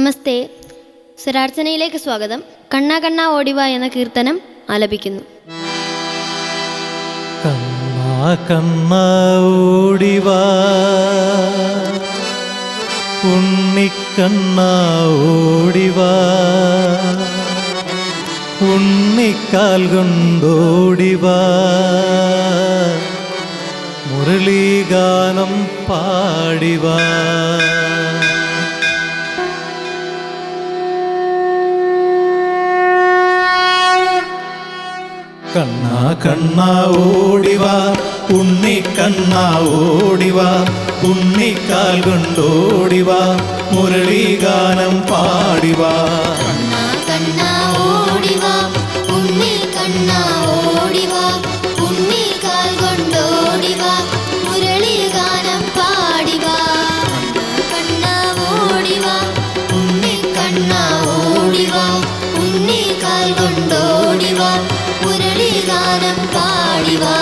നമസ്തേ. സ്വരാർച്ചനയിലേക്ക് സ്വാഗതം. കണ്ണാ കണ്ണാ ഓടിവാ എന്ന കീർത്തനം ആലപിക്കുന്നു. കണ്ണാ കണ്ണാ ഓടിവാ ഉണ്ണിക്കണ്ണാ ഓടിവാ ഉണ്ണിക്കാൽ കൊണ്ടോടിവാ മുരളീഗാനം പാടിവാ. കണ്ണാ കണ്ണാ ഓടിവാ ഉണ്ണിക്കണ്ണാ ഓടിവാ ഉണ്ണിക്കാൽ കൊണ്ടോടിവാ മുരളീഗാനം പാടിവാ. കണ്ണാ കണ്ണാ ഓടിവാ ഉണ്ണിക്കണ്ണാ ഓടിവാ ഉണ്ണിക്കാൽ കൊണ്ടോടിവാ മുരളീഗാനം പാടിവാ. കണ്ണാ ഓടിവാ ഉണ്ണിക്കണ്ണാ ഓടിവാ ഉണ്ണിക്കാൽ കൊണ്ടോടിവാ മുരളീഗാനം പാടിവാ.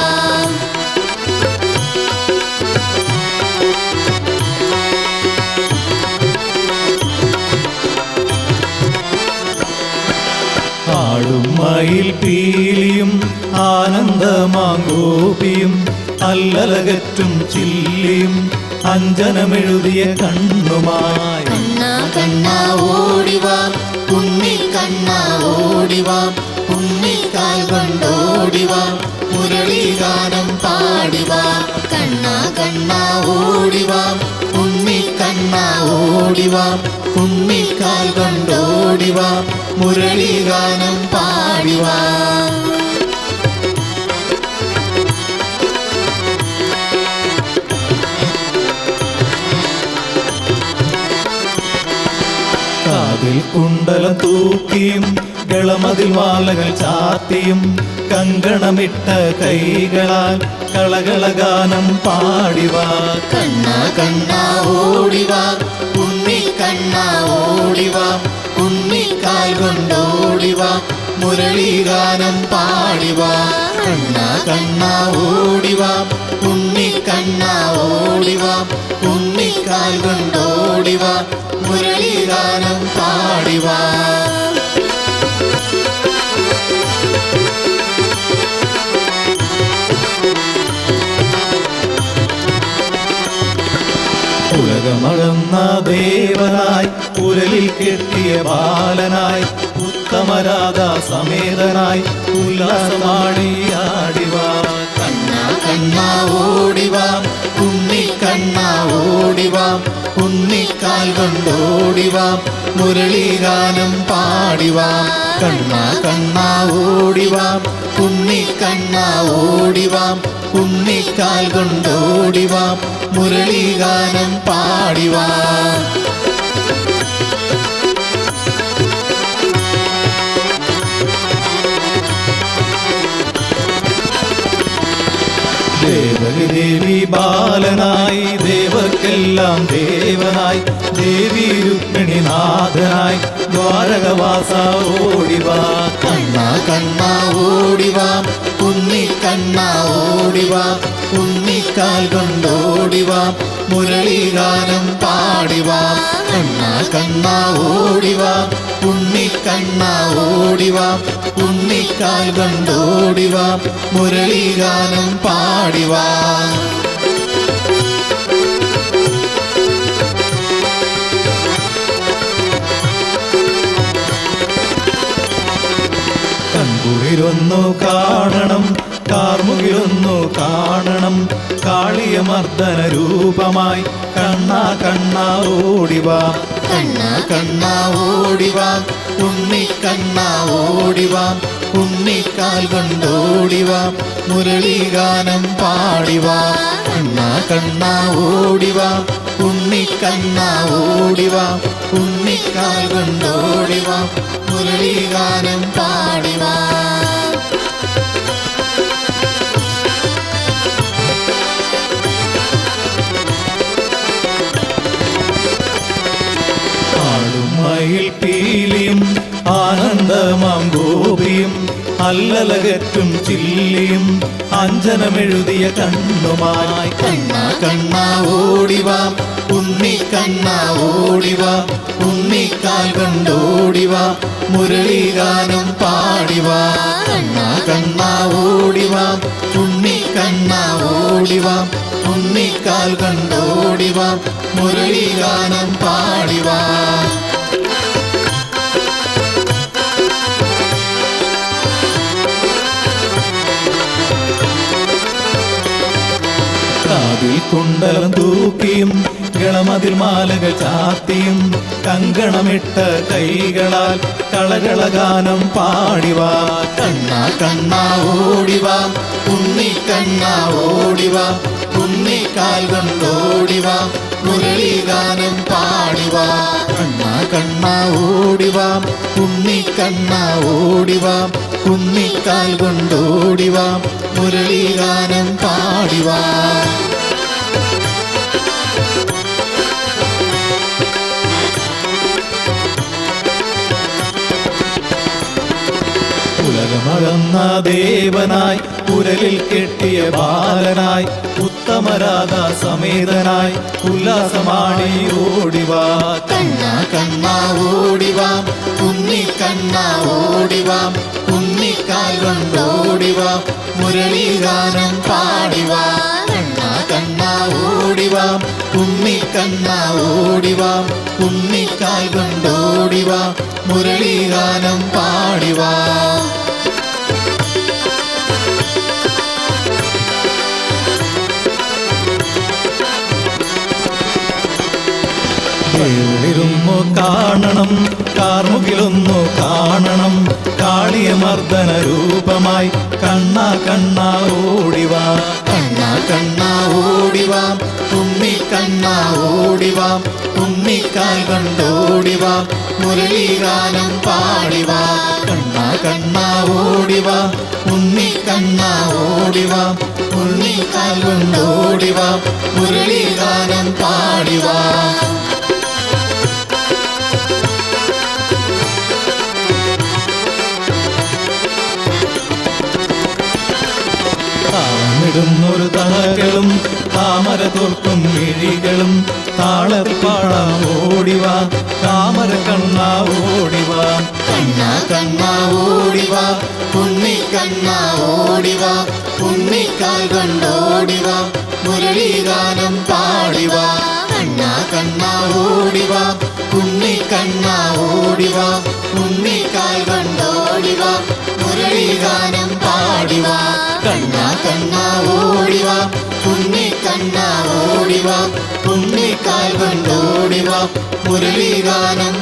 ആടും മയിൽ പീലിയും ആനന്ദമാഗോപിയും അല്ലലകറ്റും ചില്ലിയും അഞ്ജനമെഴുതിയ കണ്ണുമായി. കണ്ണാ കണ്ണാ ഓടിവാ ഉണ്ണിക്കണ്ണാ ഓടിവാ ഉണ്ണിക്കാൽ കൊണ്ടോടിവാ മുരളീഗാനം പാടിവാ. കണ്ണാ കണ്ണാ ഓടിവാ ഉണ്ണിക്കണ്ണാ ഓടിവാ ഉണ്ണിക്കാൽ കൊണ്ടോടിവാ മുരളീഗാനം പാടിവാ. കാതിൽ കുണ്ടലം തൂക്കിയും ഗളമതിൽ മാലകൾ ചാത്തിയും കങ്കണമിട്ട കൈകളാൽ കളകളഗാനം പാടിവാ. കണ്ണാ കണ്ണാ ഓടിവാ ഉണ്ണിക്കണ്ണാ ഓടിവാ ഉണ്ണിക്കാൽ കൊണ്ടോടിവാ മുരളീഗാനം പാടിവാ. കണ്ണാ കണ്ണാ ഓടിവാ ഉണ്ണിക്കണ്ണാ ഓടിവാ ഉണ്ണിക്കാൽ കൊണ്ടോടിവാ മുരളീഗാനം പാടിവാ. ഉലകമളന്ന ദേവനായി ഉരലിൽ കെട്ടിയ ബാലനായി ഉത്തമരാധാ സമേതനായി ഉല്ലാസമാടിയാടിവാ. കണ്ണാ കണ്ണാ ഓടിവാ ഉണ്ണിക്കണ്ണാ ഓടിവാ ഉണ്ണിക്കാൽ കൊണ്ടോടിവാ മുരളീഗാനം പാടിവാ. കണ്ണാ കണ്ണാ ഓടിവാ ഉണ്ണിക്കണ്ണാ ഓടിവാ ഉണ്ണിക്കാൽ കൊണ്ടോടിവാ മുരളീഗാനം പാടിവാ. ദേവകി ദേവി ബാലനായി ദേവർക്കെല്ലാം ദേവനായി ദേവി രുക്മിണി നാഥനായി ദ്വാരകവാസ ഓടിവാ. കണ്ണാ കണ്ണാ ഓടിവാ ഉണ്ണിക്കണ്ണാ ഓടിവാ ഉണ്ണിക്കാൽ കൊണ്ടോടിവാ മുരളീഗാനം പാടിവാ. കണ്ണാ കണ്ണാ ഓടിവാ ഉണ്ണിക്കണ്ണാ ഓടിവാ ഉണ്ണിക്കാൽ കൊണ്ടോടിവാ മുരളീഗാനം പാടിവാ. കൺകുളിരൊന്നു കാണണം കാർമുകിലൊന്നു കാണണം കാളിയമർദ്ദന രൂപമായി കണ്ണാ കണ്ണാ ഓടിവാ. കണ്ണാ കണ്ണാ ഓടിവാ ഉണ്ണിക്കണ്ണാ ഓടിവാ ഉണ്ണിക്കാൽ കൊണ്ടോടിവാ മുരളീഗാനം പാടിവാ. കണ്ണാ കണ്ണാ ഓടിവാ ഉണ്ണിക്കണ്ണാ ഓടിവാ ഉണ്ണിക്കാൽ കൊണ്ടോടിവാ മുരളീഗാനം പാടിവാ. മയിൽ പീലിയും ആനന്ദമാം ഗോപിയും അല്ലലകറ്റും ചില്ലിയും അഞ്ജനമെഴുതിയ കണ്ണുമായി കണ്ണാ കണ്ണാ ഓടിവാ ഉണ്ണിക്കണ്ണാ ഓടിവാ ഉണ്ണിക്കാൽ കൊണ്ടോടിവാ മുരളീഗാനം പാടിവാ കണ്ണാ കണ്ണാ ഓടിവാ ഉണ്ണിക്കണ്ണാ ഓടിവാ ഉണ്ണിക്കാൽ കൊണ്ടോടിവാ മുരളീഗാനം പാടിവാ കാതിൽ കുണ്ടലം തൂക്കിയും ഗളമതിൽ മാലകൾ ചാത്തിയും കങ്കണമിട്ട കൈകളാൽ കളകളഗാനം പാടിവാ കണ്ണാ കണ്ണാ ഓടിവാ ഉണ്ണിക്കണ്ണാ ഓടിവാ ഉണ്ണിക്കാൽ കൊണ്ടോടിവാ മുരളീഗാനം പാടിവാ കണ്ണാ കണ്ണാ ഓടിവാ ഉണ്ണിക്കണ്ണാ ഓടിവാ ഉണ്ണിക്കാൽ കൊണ്ടോടിവാ മുരളീഗാനം പാടിവാ ഉലകമഴന്ന ദേവനായി ഉരലിൽ കെട്ടിയ ബാലനായി ഉത്തമരാധ സമേതനായി ഉല്ലാസമാണി ഓടിവാ കണ്ണാ കണ്ണാ ഓടിവാ ഉണ്ണിക്കണ്ണാ ഓടിവാ ഉണ്ണിക്കാൽ കൊണ്ടോടിവാ മുരളീഗാനം പാടിവാ കണ്ണാ കണ്ണാ ഓടിവാ ഉണ്ണിക്കണ്ണാ ഓടിവാ ഉണ്ണിക്കാൽ കൊണ്ടോടിവാ മുരളീഗാനം പാടിവാ ിരുന്നു കാണണം കാർമുകിലൊന്നു കാണണം കാളിയമർദ്ദന രൂപമായി കണ്ണാ കണ്ണാ ഓടിവാ കണ്ണാ കണ്ണാ ഓടിവാ ഉണ്ണിക്കണ്ണാ ഓടിവാ ഉണ്ണിക്കാൽ കൊണ്ടോടിവാ മുരളീഗാനം പാടിവാ കണ്ണാ കണ്ണാ ഓടിവാ ഉണ്ണിക്കണ്ണാ ഓടിവാ ഉണ്ണിക്കാൽ കൊണ്ടോടിവാ മുരളീഗാനം പാടിവാ താമിടുന്നൊരു തളകളും താമര തോർക്കും മിഴികളും താളപ്പാടാം ഓടിവാ താമര കണ്ണാ ഓടിവാ കണ്ണാ കണ്ണാ ഓടിവാ ഉണ്ണിക്കണ്ണാ ഓടിവാ ഉണ്ണിക്കാൽ കൊണ്ടോടിവാ മുരളീഗാനം പാടിവാ കണ്ണാ കണ്ണാ ഓടിവാ ഉണ്ണിക്കണ്ണാ ഓടിവാ ഉണ്ണിക്കാൽ കൊണ്ടോടിവാ മുരളീഗാനം പാടിവാ കണ്ണാ കണ്ണാ ഓടിവാ ഉണ്ണിക്കണ്ണാ ഓടിവാ ഉണ്ണിക്കാൽ കൊണ്ടോടിവാ മുരളീഗാനം